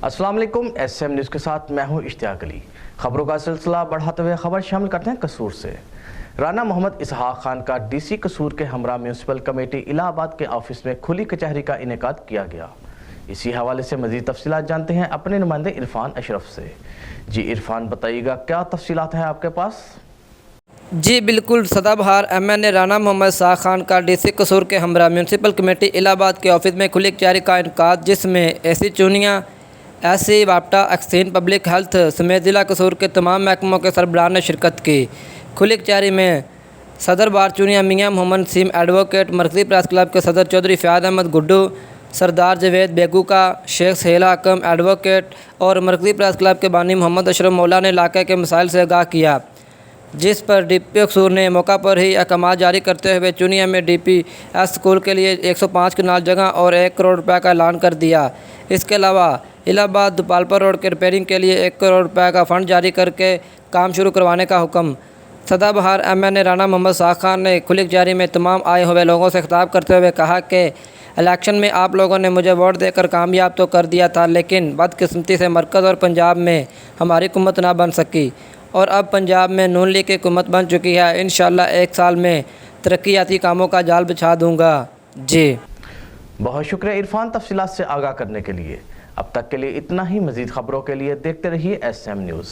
अस्सलाम वालेकुम। SM news के साथ मैं हूं इश्तियाक अली। खबरों का सिलसिला बढ़ाते हुए खबर शामिल करते हैं कसूर से। राना मोहम्मद इसहाक खान का DC कसूर के हमरा म्यूनसिपल कमेटी इलाहाबाद के ऑफिस में खुली कचहरी का इनेकाद किया गया। इसी हवाले से मज़ीद तफसीलात जानते हैं अपने नुमाइंदे इरफान अशरफ से। जी इरफान, बताइएगा क्या तफसीलात हैं आपके पास? जी बिल्कुल, सदाबहार MNA राना मोहम्मद इसहाक खान का DC कसूर के हमरा म्यूनसिपल कमेटी इलाहाबाद के ऑफिस में खुली कचहरी का इनेकाद, जिसमें AC चूनिया, SC वाप्टा, एक्सचेंज, पब्लिक हेल्थ समेत ज़िला कसूर के तमाम महकमों के सरबराहान ने शिरकत की। खुली कचहरी में सदर बार चूनिया मियाँ मोहम्मद नसीम, एडवोकेट, मरकज़ी प्रेस क्लब के सदर चौधरी फ़याद अहमद गुड्डू, सरदार जवेद बेगू का, शेख सहेला हकम, एडवोकेट और मरकज़ी प्रेस क्लब के बानी मोहम्मद अशरफ मौला ने इलाके के मसाइल से आगाह किया, जिस पर DPO कसूर ने मौका पर ही अहकाम जारी करते हुए चूनिया में DPS स्कूल के लिए 105 कनाल जगह और 1 करोड़ रुपये का ऐलान कर दिया। इसके अलावा इलाहाबाद दुपालपुर रोड के रिपेयरिंग के लिए 1 करोड़ रुपये का फ़ंड जारी करके काम शुरू करवाने का हुक्म। सदाबहार MNA राना मोहम्मद इसहाक खान ने खुली कचहरी में तमाम आए हुए लोगों से खिताब करते हुए कहा कि इलेक्शन में आप लोगों ने मुझे वोट देकर कामयाब तो कर दिया था, लेकिन बदकिस्मती से मरकज़ और पंजाब में हमारी हुकूमत ना बन सकी और अब पंजाब में नून लीग की हुकूमत बन चुकी है। इंशाअल्लाह 1 साल में तरक्याती कामों का जाल बिछा दूंगा। जी बहुत शुक्रिया इरफान, तफसीलात से आगाह करने के लिए। अब तक के लिए इतना ही। मज़ीद खबरों के लिए देखते रहिए SM न्यूज़।